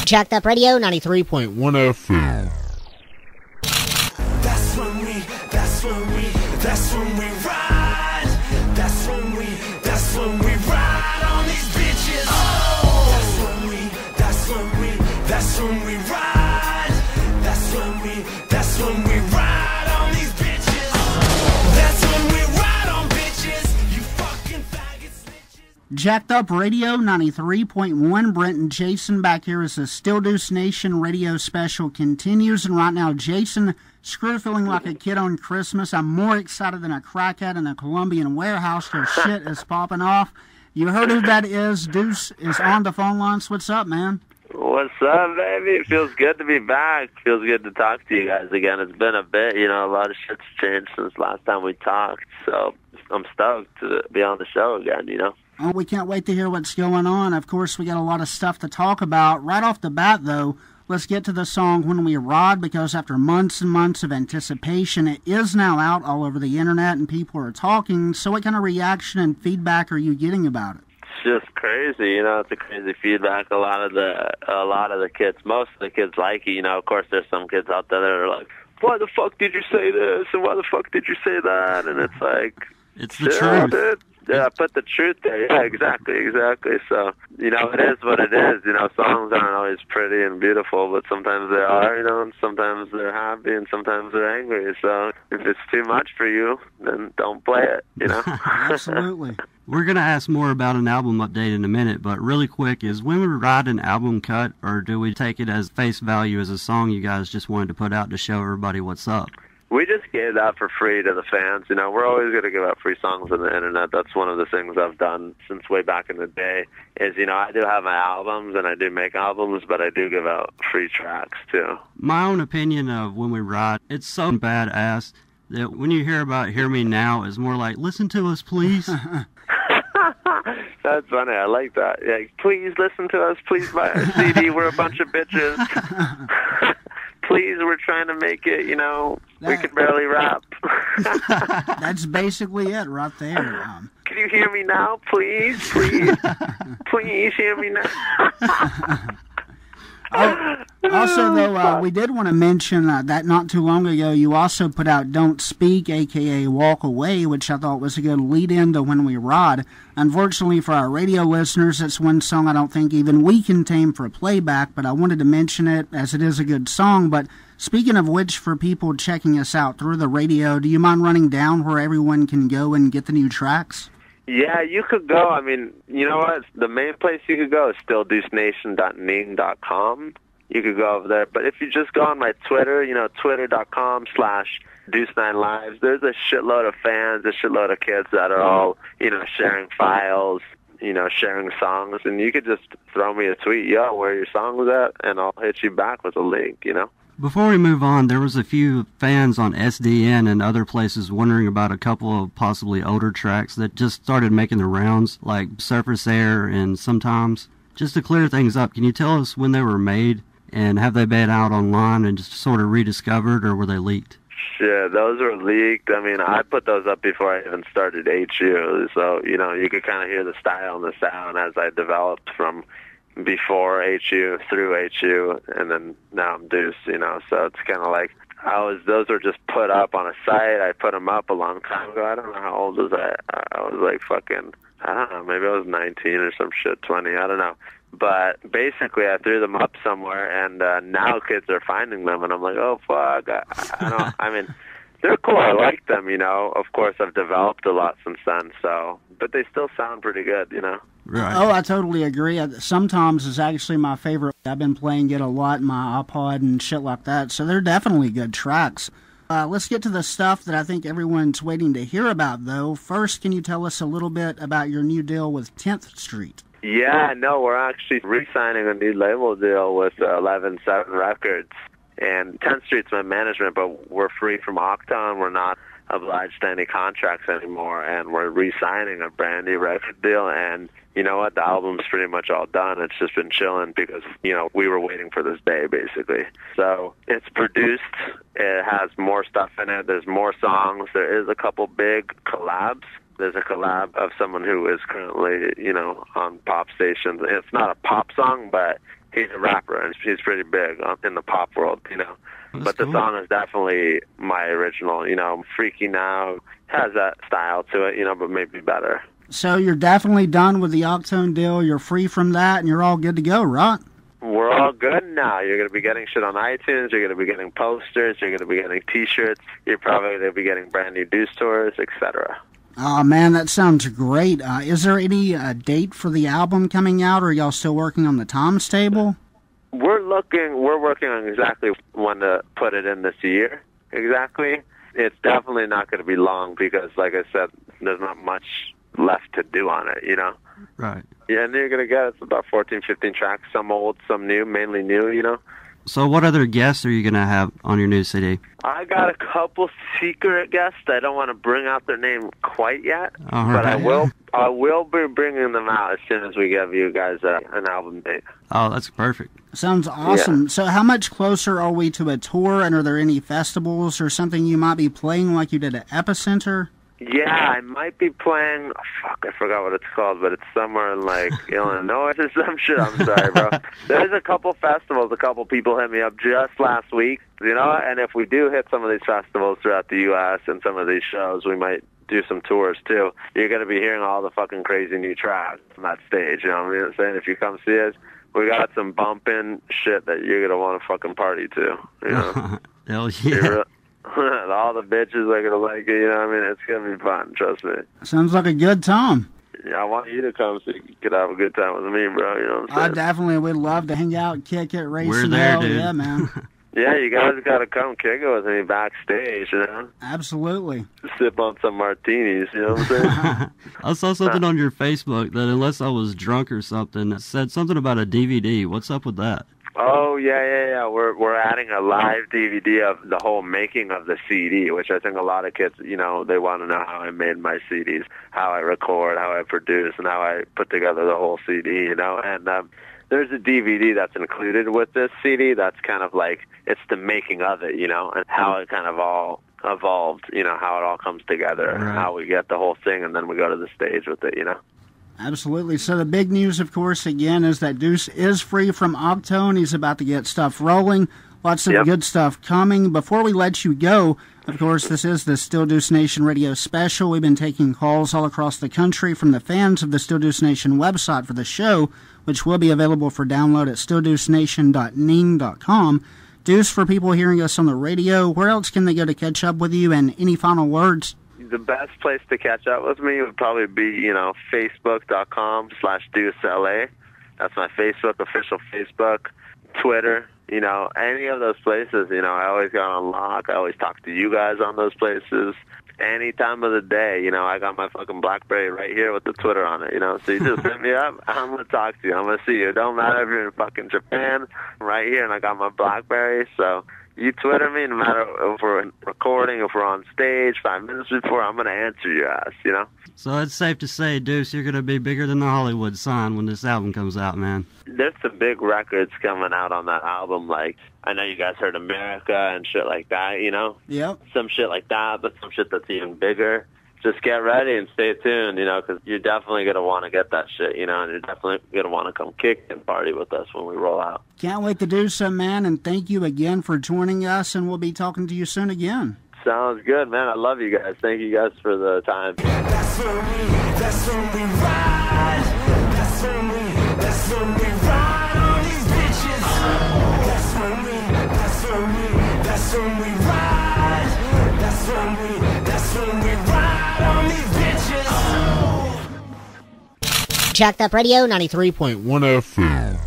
Jacked Up Radio 93.1 FM. That's when we ride. That's when we ride on these bitches. Oh! That's when we ride. That's when we ride on these bitches. That's when we ride on bitches. You fucking faggot snitches. Jacked Up Radio 93.1. Brent and Jason back here as the Still Deuce Nation radio special continues. And right now, Jason, screw feeling like a kid on Christmas. I'm more excited than a crackhead in a Colombian warehouse. Their shit is popping off. You heard who that is. Deuce is on the phone lines. What's up, man? What's up, baby? It feels good to be back. Feels good to talk to you guys again. It's been a bit, a lot of shit's changed since last time we talked. So I'm stoked to be on the show again, Oh, we can't wait to hear what's going on. Of course, we got a lot of stuff to talk about. Right off the bat, though, let's get to the song When We Ride, because after months and months of anticipation, it is now out all over the internet and people are talking. So what kind of reaction and feedback are you getting about it? It's just crazy, it's a crazy feedback. A lot of the kids, most of the kids like it, Of course, there's some kids out there that are like, why the fuck did you say this? And why the fuck did you say that? And it's like, it's the truth. Dude. Yeah, put the truth there. Yeah, exactly. So, it is what it is. Songs aren't always pretty and beautiful, but sometimes they are, and sometimes they're happy and sometimes they're angry. So if it's too much for you, then don't play it, Absolutely. We're going to ask more about an album update in a minute, but really quick, is When We Ride an album cut, or do we take it as face value as a song you guys just wanted to put out to show everybody what's up? We just gave that for free to the fans. We're always going to give out free songs on the internet. That's one of the things I've done since way back in the day is, I do have my albums and I do make albums, but I do give out free tracks too. My own opinion of When We Ride, it's so badass that when you hear about Hear Me Now, it's more like, listen to us, please. That's funny. I like that. Yeah, please listen to us. Please buy our CD. We're a bunch of bitches. Please, we're trying to make it, we can barely rap. That's basically it right there. Can you hear me now, please? Please hear me now. Also, though, we did want to mention that not too long ago, you also put out Don't Speak, a.k.a. Walk Away, which I thought was a good lead-in to When We Ride. Unfortunately, for our radio listeners, it's one song I don't think even we can tame for playback, but I wanted to mention it as it is a good song. But speaking of which, for people checking us out through the radio, do you mind running down where everyone can go and get the new tracks? Yeah, you could go. I mean, you know what? The main place you could go is stilldeucenation.ning.com. You could go over there. But if you just go on my Twitter, twitter.com/Deuce9Lives, there's a shitload of fans, a shitload of kids that are all, sharing files, sharing songs. And you could just throw me a tweet, where your song was at, and I'll hit you back with a link, Before we move on, there was a few fans on SDN and other places wondering about a couple of possibly older tracks that just started making the rounds, like Surface Air and Sometimes. Just to clear things up, can you tell us when they were made, and have they been out online and just sort of rediscovered, or were they leaked? Shit, those were leaked. I mean, I put those up before I even started HU, so, you could kind of hear the style and the sound as I developed from before HU, through HU, and then now I'm Deuce, so it's kind of like those were just put up on a site. I put them up a long time ago. I don't know how old was I. I was like fucking, I don't know, maybe I was 19 or some shit, 20, I don't know. But basically I threw them up somewhere, and now kids are finding them, and I'm like, oh fuck, I don't, I mean, they're cool, I like them, Of course I've developed a lot since then, so, but they still sound pretty good, Right. Oh, I totally agree. Sometimes is actually my favorite. I've been playing it a lot in my iPod and shit like that, so they're definitely good tracks. Let's get to the stuff that I think everyone's waiting to hear about, though. First, can you tell us a little bit about your new deal with 10th Street? Yeah, no, we're actually re-signing a new label deal with 11-7 Records. And 10th Street's my management, but we're free from Octon. We're not obliged to any contracts anymore, and we're re-signing a brand new record deal. And you know what? The album's pretty much all done. It's just been chilling because, we were waiting for this day, basically. So it's produced. It has more stuff in it. There's more songs. There is a couple big collabs. There's a collab of someone who is currently, on pop stations. It's not a pop song, but he's a rapper and he's pretty big in the pop world, you know. But the cool. song is definitely my original, you know. Freaky Now has that style to it, you know, but maybe better. So you're definitely done with the Octone deal. You're free from that, and you're all good to go, right? We're all good now. You're going to be getting shit on iTunes. You're going to be getting posters. You're going to be getting T-shirts. You're probably going to be getting brand new Deuce tours, etc. Oh, man, that sounds great. Is there any date for the album coming out, or are y'all still working on the times table? We're working on exactly when to put it in this year. Exactly. It's definitely not going to be long because, like I said, there's not much left to do on it, you know? Right. Yeah, and you're going to get it's about 14, 15 tracks, some old, some new, mainly new, you know? So what other guests are you going to have on your new CD? I got a couple secret guests. I don't want to bring out their name quite yet, All but right. I will be bringing them out as soon as we give you guys an album date. Oh, that's perfect. Sounds awesome. Yeah. So how much closer are we to a tour, and are there any festivals or something you might be playing like you did at Epicenter? Yeah, I might be playing, I forgot what it's called, but it's somewhere in, like, Illinois or some shit. I'm sorry, bro. There's a couple festivals, a couple people hit me up just last week, you know, and if we do hit some of these festivals throughout the U.S. and some of these shows, we might do some tours, too. You're going to be hearing all the fucking crazy new tracks on that stage, you know what I'm saying? If you come see us, we got some bumping shit that you're going to want to fucking party to, you know? Hell yeah. All the bitches are gonna like it, you know what I mean? It's gonna be fun, trust me. Sounds like a good time. Yeah, I want you to come so you could have a good time with me, bro, you know what I'm I saying? definitely would love to hang out, kick it, race We're some there, hell. dude. Yeah, man. Yeah, you guys gotta come kick it with me backstage, you know? Absolutely. Sip on some martinis, you know what I'm saying? I saw something on your Facebook that unless I was drunk or something, it said something about a DVD. What's up with that? Oh, yeah. We're adding a live DVD of the whole making of the CD, which I think a lot of kids, you know, they want to know how I made my CDs, how I record, how I produce, and how I put together the whole CD, you know? And there's a DVD that's included with this CD that's kind of like, it's the making of it, you know, and how it kind of all evolved, you know, how it all comes together, and how we get the whole thing, and then we go to the stage with it, you know? Absolutely. So the big news, of course, again, is that Deuce is free from Octone. He's about to get stuff rolling. Lots of good stuff coming. Before we let you go, of course, this is the Still Deuce Nation radio special. We've been taking calls all across the country from the fans of the Still Deuce Nation website for the show, which will be available for download at stilldeucenation.ning.com. Deuce, for people hearing us on the radio, where else can they go to catch up with you, and any final words? The best place to catch up with me would probably be, you know, facebook.com/DeuceLA. That's my Facebook, official Facebook, Twitter, you know, any of those places, you know, I always got on lock. I always talk to you guys on those places. Any time of the day, you know, I got my fucking BlackBerry right here with the Twitter on it, you know, so you just hit me up, I'm going to talk to you, I'm going to see you. It don't matter if you're in fucking Japan, I'm right here, and I got my BlackBerry, so you Twitter me, no matter if we're recording, if we're on stage, 5 minutes before, I'm going to answer your ass, you know? So it's safe to say, Deuce, you're going to be bigger than the Hollywood sign when this album comes out, man. There's some big records coming out on that album, like, I know you guys heard America and shit like that, you know? Yep. Some shit like that, but some shit that's even bigger. Just get ready and stay tuned, you know, because you're definitely going to want to get that shit, you know, and you're definitely going to want to come kick and party with us when we roll out. Can't wait to do so, man, and thank you again for joining us, and we'll be talking to you soon again. Sounds good, man. I love you guys. Thank you guys for the time. That's when we ride. That's when we ride on these bitches. That's when we ride. That's when we ride on these bitches. Jacked Up Radio 93.1 FM.